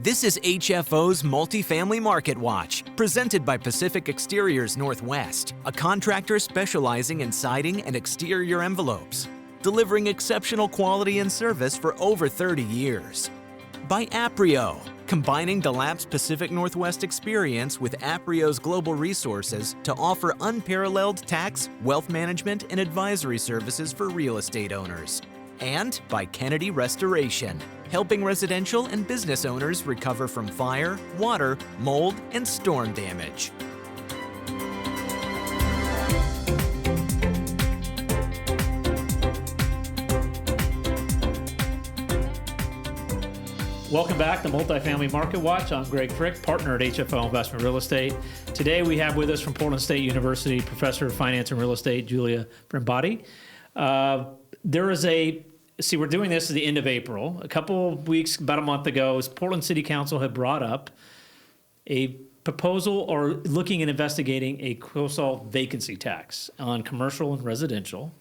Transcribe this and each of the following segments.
This is HFO's Multifamily Marketwatch, presented by Pacific Exteriors Northwest, a contractor specializing in siding and exterior envelopes, delivering exceptional quality and service for over 30 years. By Aprio, combining DeLapp's Pacific Northwest experience with Aprio's global resources to offer unparalleled tax, wealth management, and advisory services for real estate owners. And by Kennedy Restoration, helping residential and business owners recover from fire, water, mold, and storm damage. Welcome back to Multifamily Market Watch. I'm Greg Frick, partner at HFO Investment Real Estate. Today we have with us from Portland State University, Professor of Finance and Real Estate, Julia Freybote. We're doing this at the end of April. A couple of weeks, about a month ago, Portland City Council had brought up a proposal or looking at investigating a co-salt vacancy tax on commercial and residential.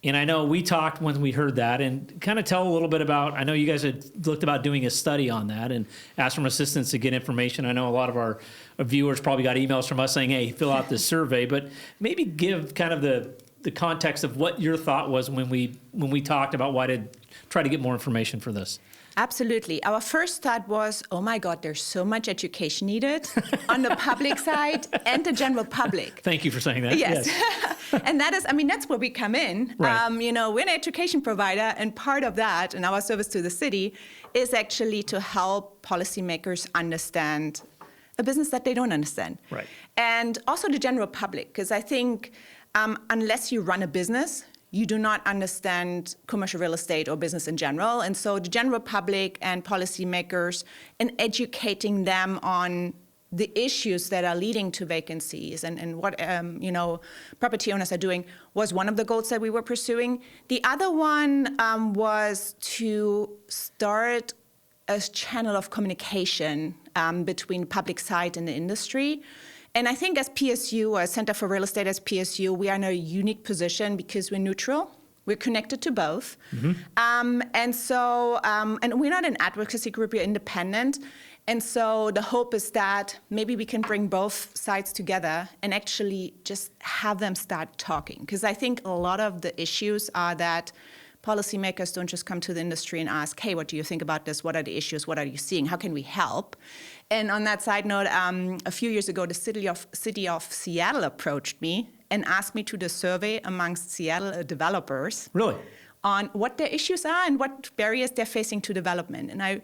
And I know we talked when we heard that, and kind of tell a little bit about, I know you guys had looked about doing a study on that and asked from assistants to get information. I know a lot of our viewers probably got emails from us saying, hey, fill out this survey, but maybe give kind of the context of what your thought was when we talked about why to try to get more information for this. Absolutely. Our first thought was, oh my God, there's so much education needed on the public side and the general public. Thank you for saying that. Yes. And that is, that's where we come in. Right. We're an education provider, and part of that and our service to the city is actually to help policymakers understand a business that they don't understand. Right. And also the general public, because I think unless you run a business, you do not understand commercial real estate or business in general. And so the general public and policymakers, and educating them on the issues that are leading to vacancies and what property owners are doing was one of the goals that we were pursuing. The other one was to start a channel of communication between public side and the industry. And I think as PSU, as Center for Real Estate as PSU, we are in a unique position because we're neutral. We're connected to both. Mm-hmm. And we're not an advocacy group, we're independent. And so the hope is that maybe we can bring both sides together and actually just have them start talking. Because I think a lot of the issues are that policymakers don't just come to the industry and ask, hey, what do you think about this? What are the issues? What are you seeing? How can we help? And on that side note, a few years ago, the city of Seattle approached me and asked me to do a survey amongst Seattle developers. Really? On what their issues are and what barriers they're facing to development. And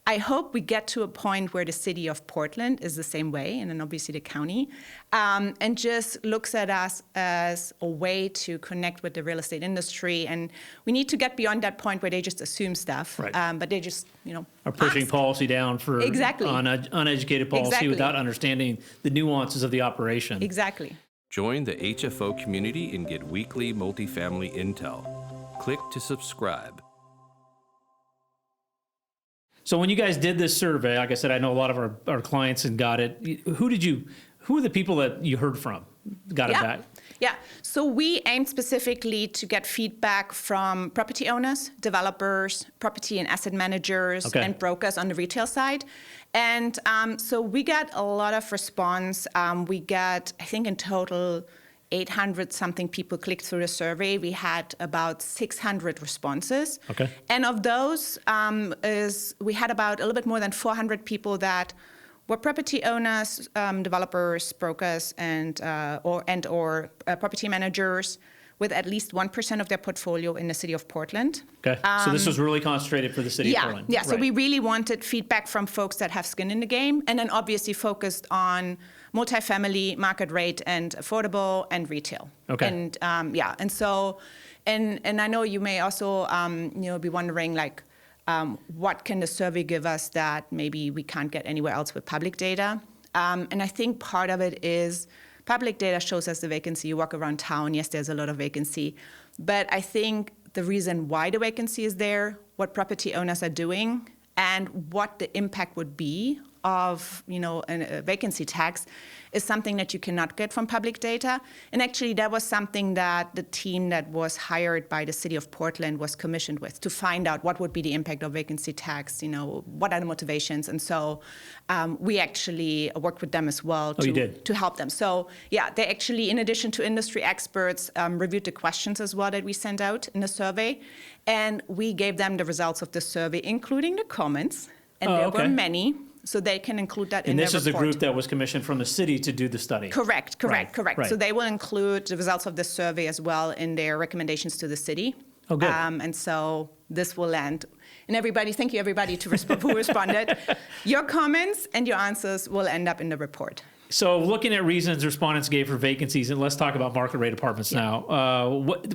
I hope we get to a point where the city of Portland is the same way, and then obviously the county, and just looks at us as a way to connect with the real estate industry. And we need to get beyond that point where they just assume stuff, right. But they just, are pushing policy down for exactly. on uneducated policy exactly. without understanding the nuances of the operation. Exactly. Join the HFO community and get weekly multifamily intel. Click to subscribe. So when you guys did this survey, like I said, I know a lot of our clients and got it. Who are the people that you heard from, got it back? Yeah, so we aimed specifically to get feedback from property owners, developers, property and asset managers, and brokers on the retail side. And so we got a lot of response. We got, I think in total, 800 something people clicked through the survey. We had about 600 responses. Okay. And of those, we had about a little bit more than 400 people that were property owners, developers, brokers, and property managers with at least 1% of their portfolio in the city of Portland. Okay. So this was really concentrated for the city of Portland. Yeah. So we really wanted feedback from folks that have skin in the game, and then obviously focused on multifamily, market rate, and affordable, and retail. Okay. And and so, and I know you may also be wondering what can the survey give us that maybe we can't get anywhere else with public data? And I think part of it is public data shows us the vacancy. You walk around town, yes, there's a lot of vacancy. But I think the reason why the vacancy is there, what property owners are doing, and what the impact would be of, a vacancy tax is something that you cannot get from public data. And actually, that was something that the team that was hired by the city of Portland was commissioned with, to find out what would be the impact of vacancy tax, what are the motivations. And so we actually worked with them as well to help them. So yeah, they actually, in addition to industry experts, reviewed the questions as well that we sent out in the survey. And we gave them the results of the survey, including the comments. And there were many. So they can include that in their report. And this is the group that was commissioned from the city to do the study. Correct. Right. So they will include the results of the survey as well in their recommendations to the city. Oh, good. And so this will land. And thank you everybody who responded. Your comments and your answers will end up in the report. So looking at reasons respondents gave for vacancies, and let's talk about market rate apartments now.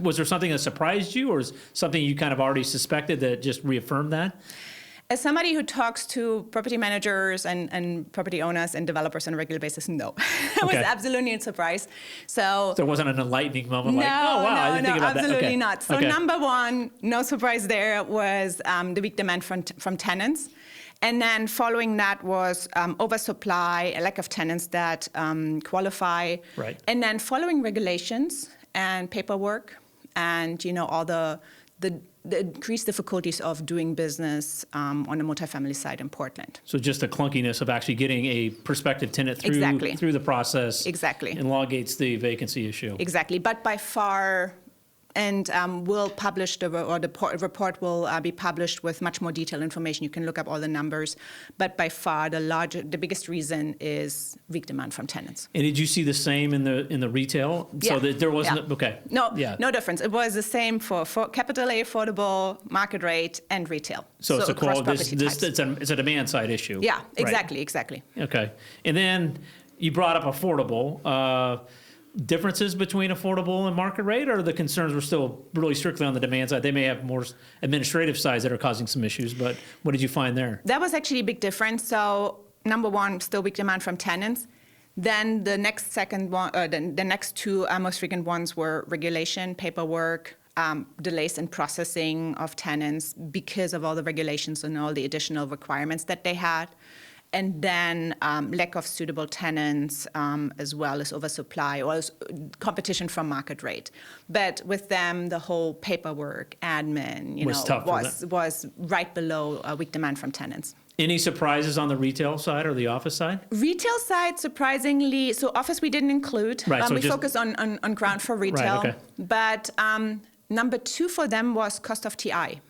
Was there something that surprised you, or is something you kind of already suspected that just reaffirmed that? As somebody who talks to property managers and property owners and developers on a regular basis, no. I was absolutely surprised. So there wasn't an enlightening moment like, oh, wow, I didn't think about that. Absolutely not. So number one, no surprise there, was the weak demand from tenants. And then following that was oversupply, a lack of tenants that qualify. Right. And then following regulations and paperwork and, all the increased difficulties of doing business on the multifamily side in Portland. So just the clunkiness of actually getting a prospective tenant through the process. Exactly. Elongates the vacancy issue. Exactly. But by far, and we'll publish the report will be published with much more detailed information. You can look up all the numbers. But by far, the biggest reason is weak demand from tenants. And did you see the same in the retail? Yeah. So that there wasn't No difference. It was the same for capital A, affordable, market rate, and retail. So it's it's a demand side issue. Yeah, exactly, right. Exactly. Okay. And then you brought up affordable. Differences between affordable and market rate, or the concerns were still really strictly on the demand side? They may have more administrative sides that are causing some issues, but what did you find there? That was actually a big difference. So number one, still weak demand from tenants. Then the next two most frequent ones were regulation, paperwork, delays in processing of tenants because of all the regulations and all the additional requirements that they had. And then lack of suitable tenants, as well as oversupply or competition from market rate. But with them, the whole paperwork, admin, was right below weak demand from tenants. Any surprises on the retail side or the office side? Retail side, surprisingly, so office we didn't include. Right, so we focused on ground for retail. Right, okay. But number two for them was cost of TI.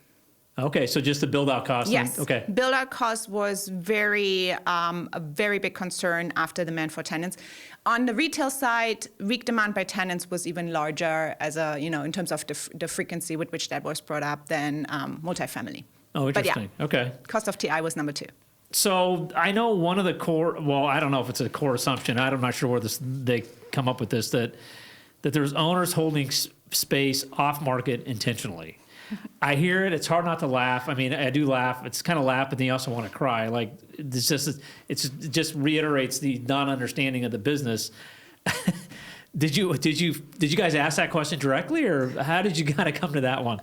Okay, so just the build-out cost. Yes. Okay. Build-out cost was a very big concern after demand for tenants. On the retail side, weak demand by tenants was even larger in terms of the frequency with which that was brought up than multifamily. Oh, interesting. But okay. Cost of TI was number two. So I know one of the core, well, I don't know if it's a core assumption. I'm not sure where they come up with this, that there's owners holding space off-market intentionally. I hear it. It's hard not to laugh. I mean, I do laugh. It's kind of laugh, but then you also want to cry. Like it just reiterates the non-understanding of the business. Did you guys ask that question directly, or how did you kind of come to that one?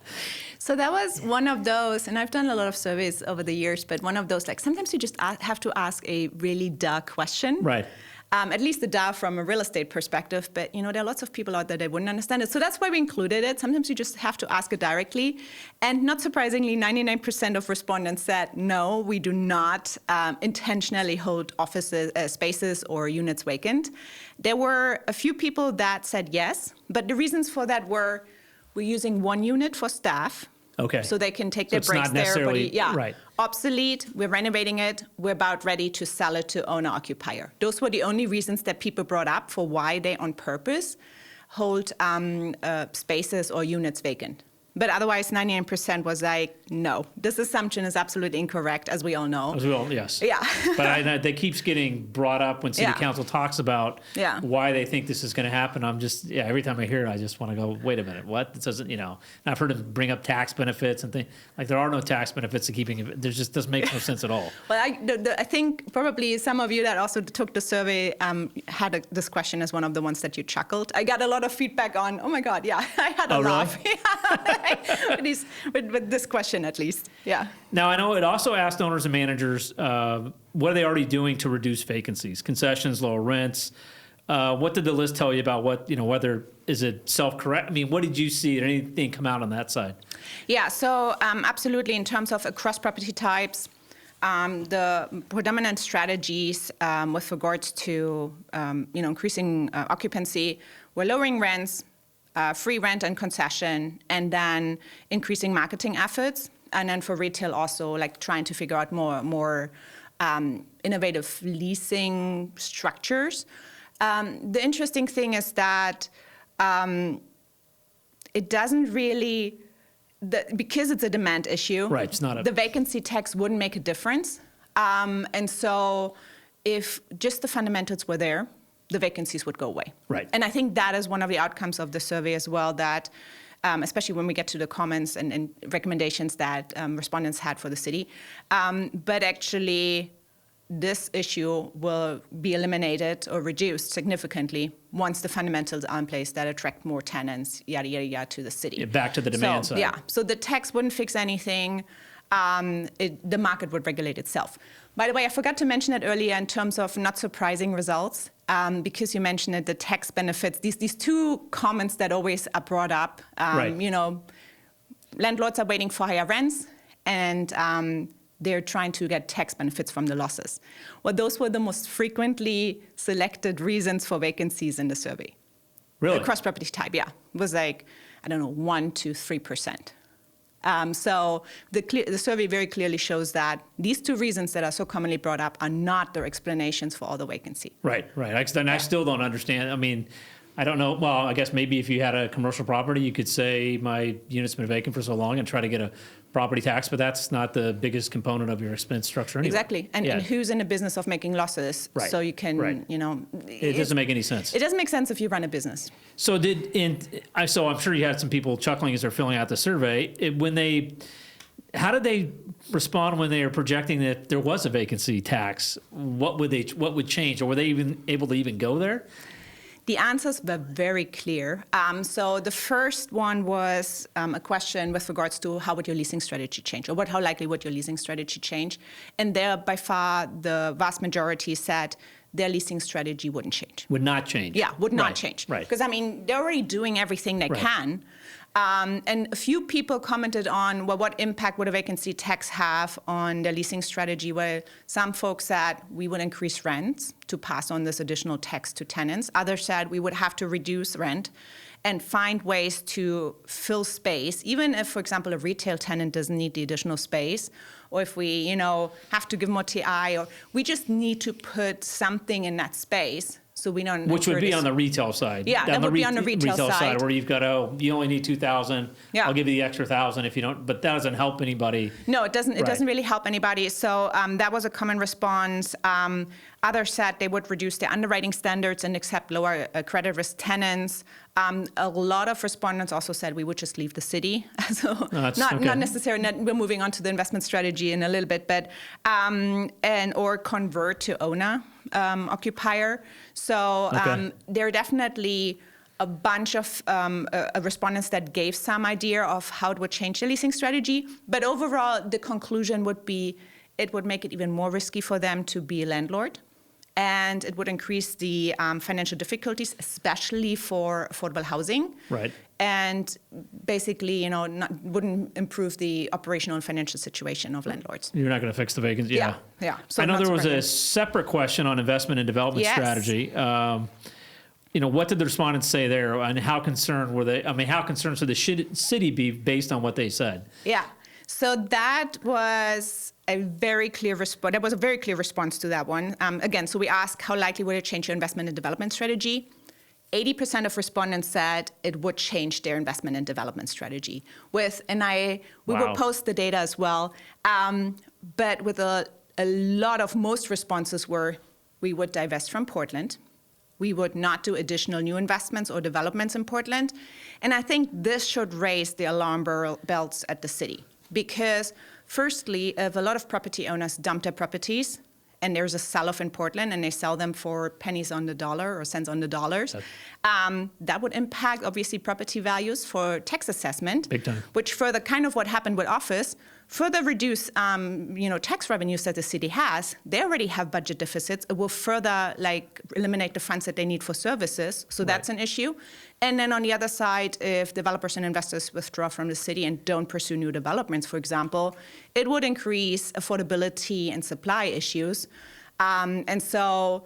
So that was one of those, and I've done a lot of surveys over the years, but one of those, like sometimes you just have to ask a really duh question. Right. At least the duh from a real estate perspective, but there are lots of people out there that wouldn't understand it. So that's why we included it. Sometimes you just have to ask it directly. And not surprisingly, 99% of respondents said, no, we do not intentionally hold offices, spaces or units vacant. There were a few people that said yes, but the reasons for that were, we're using one unit for staff. Okay. So they can take their breaks there. Right. Obsolete, we're renovating it, we're about ready to sell it to owner-occupier. Those were the only reasons that people brought up for why they on purpose hold spaces or units vacant. But otherwise, 99% was like, no, this assumption is absolutely incorrect, as we all know. As we all, yes. Yeah. But that keeps getting brought up when City Council talks about why they think this is going to happen. I'm just, every time I hear it, I just want to go, wait a minute, what? This doesn't, I've heard them bring up tax benefits and things. Like, there are no tax benefits to keeping it. There just doesn't make no sense at all. Well, I think probably some of you that also took the survey had this question as one of the ones that you chuckled. I got a lot of feedback on, oh my God, I had a laugh. Really? with this question at least. Yeah. Now, I know it also asked owners and managers, what are they already doing to reduce vacancies? Concessions, lower rents. What did the list tell you about whether is it self-correct? I mean, what did you see? Did anything come out on that side? Yeah, so absolutely in terms of across property types, the predominant strategies with regards to increasing occupancy were lowering rents, free rent and concession, and then increasing marketing efforts. And then for retail also, like trying to figure out more innovative leasing structures. The interesting thing is that it doesn't really, because it's a demand issue, right, it's not the vacancy tax wouldn't make a difference. And so if just the fundamentals were there, the vacancies would go away. Right. And I think that is one of the outcomes of the survey as well, that especially when we get to the comments and recommendations that respondents had for the city. But actually, this issue will be eliminated or reduced significantly once the fundamentals are in place that attract more tenants, yada, yada, yada, to the city. Yeah, back to the demand side. Yeah, so the tax wouldn't fix anything. The market would regulate itself. By the way, I forgot to mention it earlier in terms of not surprising results, because you mentioned it, the tax benefits, these two comments that always are brought up. Right. Landlords are waiting for higher rents, and they're trying to get tax benefits from the losses. Well, those were the most frequently selected reasons for vacancies in the survey. Really? Across property type, yeah. It was 1 to 3%. So the survey very clearly shows that these two reasons that are so commonly brought up are not the explanations for all the vacancy. Right. I still don't understand. I mean, I don't know. Well, I guess maybe if you had a commercial property, you could say my unit's been vacant for so long and try to get a property tax, but that's not the biggest component of your expense structure anyway. Exactly. And who's in the business of making losses? Right. So you can, It doesn't make any sense. It doesn't make sense if you run a business. So so I'm sure you had some people chuckling as they're filling out the survey. How did they respond when they were projecting that there was a vacancy tax? What would change, or were they even able to even go there? The answers were very clear. So the first one was a question with regards to how would your leasing strategy change, or how likely would your leasing strategy change? And there, by far, the vast majority said their leasing strategy wouldn't change. Would not change. Yeah, would not change. Right. Because, they're already doing everything they can. And a few people commented on, what impact would a vacancy tax have on their leasing strategy? Well, some folks said we would increase rents to pass on this additional tax to tenants. Others said we would have to reduce rent and find ways to fill space, even if, for example, a retail tenant doesn't need the additional space, or if we, have to give more TI, or we just need to put something in that space. So we don't. Which would be on the retail side. Yeah, that would be on the retail side. Where you've got, you only need 2,000. Yeah. I'll give you the extra 1,000 if you don't. But that doesn't help anybody. No, it doesn't. It doesn't really help anybody. So that was a common response. Others said they would reduce their underwriting standards and accept lower credit risk tenants. A lot of respondents also said we would just leave the city. So not necessarily. We're moving on to the investment strategy in a little bit, but or convert to owner occupier. So there are definitely a bunch of respondents that gave some idea of how it would change the leasing strategy. But overall, the conclusion would be it would make it even more risky for them to be a landlord. And it would increase the financial difficulties, especially for affordable housing. Right. And basically, wouldn't improve the operational and financial situation of landlords. You're not going to fix the vacancy. Yeah. So I know there was a separate question on investment and development strategy. What did the respondents say there, and how concerned were they? How concerned should the city be based on what they said? Yeah. So that was a very clear response. That was a very clear response to that one. Again, so we asked how likely would it change your investment and development strategy? 80% of respondents said it would change their investment and development strategy. We will post the data as well. But with a lot of most responses were, we would divest from Portland. We would not do additional new investments or developments in Portland. And I think this should raise the alarm bells at the city. Because firstly, if a lot of property owners dump their properties and there's a sell-off in Portland and they sell them for pennies on the dollar or cents on the dollars, that would impact, obviously, property values for tax assessment. Big time. Which further, kind of what happened with office, further reduce, tax revenues that the city has. They already have budget deficits. It will further, eliminate the funds that they need for services. So that's an issue. And then on the other side, if developers and investors withdraw from the city and don't pursue new developments, for example, it would increase affordability and supply issues. And so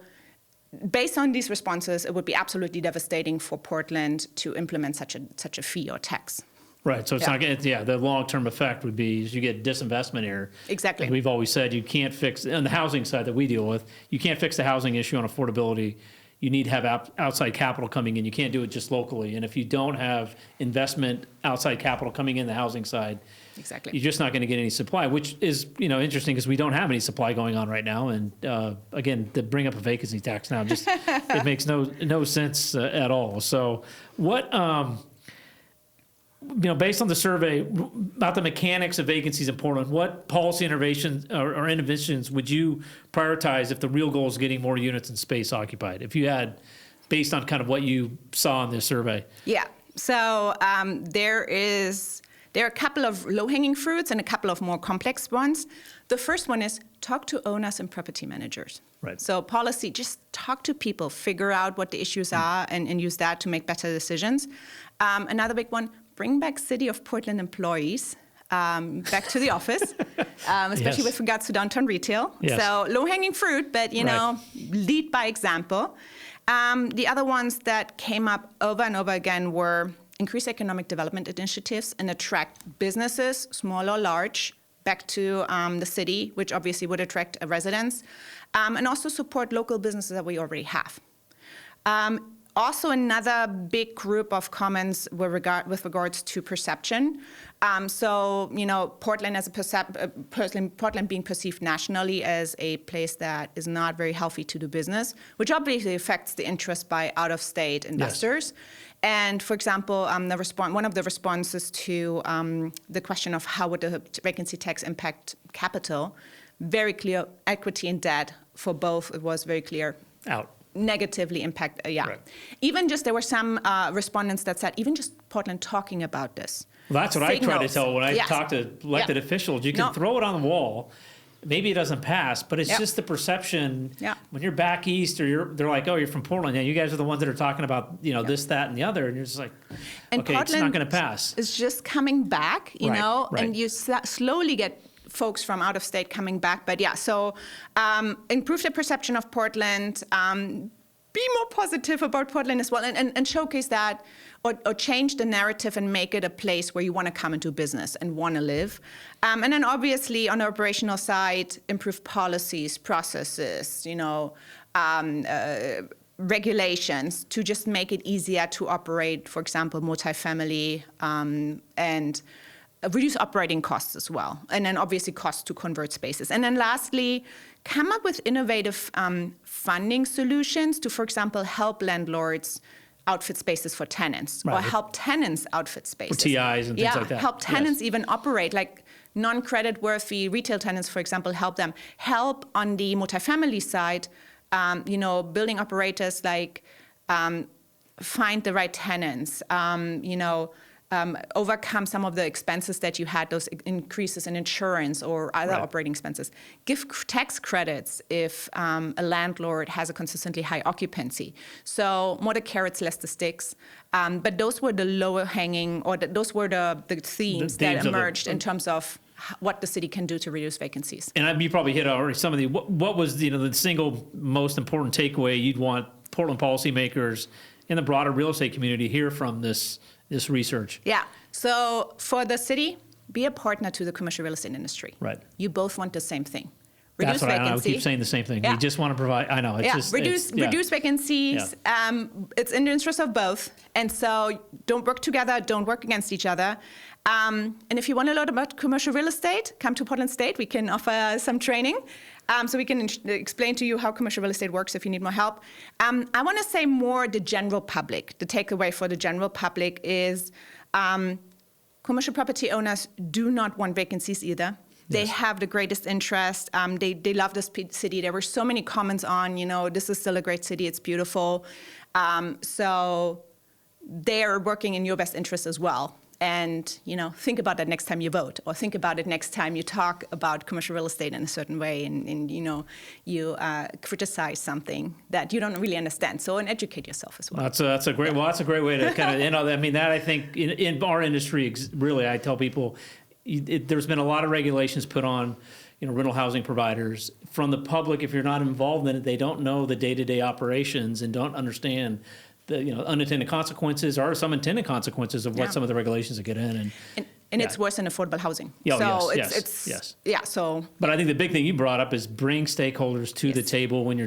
based on these responses, it would be absolutely devastating for Portland to implement such a fee or tax. Right, so it's not the long-term effect would be you get disinvestment here. Exactly. And we've always said you can't fix, on the housing side that we deal with, you can't fix the housing issue on affordability. You need to have outside capital coming in. You can't do it just locally. And if you don't have investment, outside capital coming in the housing side, Exactly. you're just not going to get any supply, which is interesting because we don't have any supply going on right now. And again, to bring up a vacancy tax now, just it makes no sense at all. So what? Based on the survey about the mechanics of vacancies in Portland, what policy innovations or interventions would you prioritize if the real goal is getting more units and space occupied? If you had, based on kind of what you saw in this survey. Yeah. So there are a couple of low-hanging fruits and a couple of more complex ones. The first one is talk to owners and property managers. Right. So policy, just talk to people, figure out what the issues are, and use that to make better decisions. Another big one, bring back City of Portland employees back to the office, especially with regards to downtown retail. Yes. So low-hanging fruit, but, lead by example. The other ones that came up over and over again were increase economic development initiatives and attract businesses, small or large, back to the city, which obviously would attract residents, and also support local businesses that we already have. Also, another big group of comments with regards to perception. Portland as Portland being perceived nationally as a place that is not very healthy to do business, which obviously affects the interest by out-of-state investors. Yes. And for example, one of the responses to the question of how would the vacancy tax impact capital, very clear, equity and debt for both, it was very clear. Out. Negatively impact, Right. Even just, there were some respondents that said, even just Portland talking about this. Well, that's what I try to tell when I talk to elected officials. You can throw it on the wall. Maybe it doesn't pass, but it's just the perception. Yeah. When you're back east, or they're like, oh, you're from Portland. Yeah, you guys are the ones that are talking about, this, that, and the other. And you're just like, and okay, Portland it's not going to pass. It's just coming back, Right. and you slowly get folks from out of state coming back. But so improve the perception of Portland, be more positive about Portland as well, and showcase that, or change the narrative and make it a place where you want to come and do business and want to live. And then obviously on the operational side, improve policies, processes, regulations to just make it easier to operate, for example, multifamily, and reduce operating costs as well. And then obviously costs to convert spaces. And then lastly, come up with innovative funding solutions to, for example, help landlords outfit spaces for tenants, or help tenants outfit spaces. For TIs and things like that. Help tenants even operate, like non-credit worthy retail tenants, for example, help them. Help on the multifamily side, building operators find the right tenants, overcome some of the expenses that you had, those increases in insurance or other operating expenses. Give tax credits if a landlord has a consistently high occupancy. So more the carrots, less the sticks. But those were the lower hanging, or those were the themes that emerged in terms of what the city can do to reduce vacancies. And you probably hit already some of the, what was the single most important takeaway you'd want Portland policymakers and the broader real estate community hear from this research? Yeah. So for the city, be a partner to the commercial real estate industry. Right. You both want the same thing. Reduce vacancy. I keep saying the same thing. You just want to provide. I know. It's reduce vacancies. Yeah. It's in the interest of both. And so don't work together. Don't work against each other. And if you want to learn about commercial real estate, come to Portland State. We can offer some training. So we can explain to you how commercial real estate works if you need more help. I want to say more the general public. The takeaway for the general public is commercial property owners do not want vacancies either. They Yes. have the greatest interest. They love this city. There were so many comments on, this is still a great city. It's beautiful. So they are working in your best interest as well. And, think about that next time you vote, or think about it next time you talk about commercial real estate in a certain way, and you criticize something that you don't really understand. So, and educate yourself as well. That's a great way to kind of end on that. I mean, that I think in our industry, really, I tell people, there's been a lot of regulations put on, rental housing providers from the public. If you're not involved in it, they don't know the day-to-day operations and don't understand the unintended consequences or some intended consequences of what some of the regulations that get in. And it's worse than affordable housing. Oh, so yes. Yeah, so. But I think the big thing you brought up is bring stakeholders to the table when you're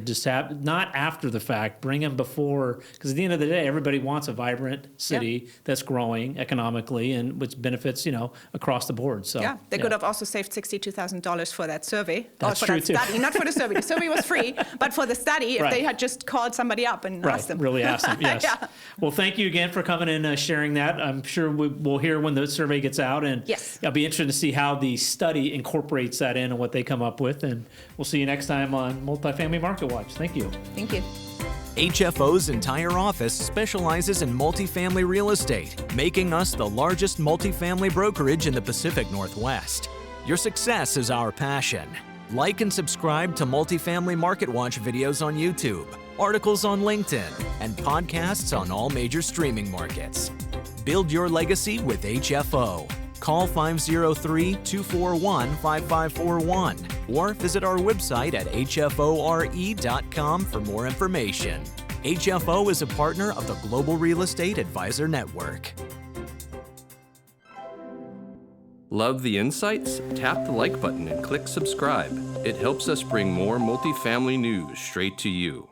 not after the fact, bring them before, because at the end of the day, everybody wants a vibrant city that's growing economically and which benefits, across the board. So yeah, they could have also saved $62,000 for that survey. That's or for true that too. study, not for the survey. The survey was free, but for the study, if they had just called somebody up and asked them. Really ask them, yes. Yeah. Well, thank you again for coming and sharing that. I'm sure we'll hear when the survey gets out, and Yes. I'll be interested to see how the study incorporates that in and what they come up with. And we'll see you next time on Multifamily Market Watch. Thank you. Thank you. HFO's entire office specializes in multifamily real estate, making us the largest multifamily brokerage in the Pacific Northwest. Your success is our passion. Like and subscribe to Multifamily Market Watch videos on YouTube, articles on LinkedIn, and podcasts on all major streaming markets. Build your legacy with HFO. Call 503-241-5541 or visit our website at hfore.com for more information. HFO is a partner of the Global Real Estate Advisor Network. Love the insights? Tap the like button and click subscribe. It helps us bring more multifamily news straight to you.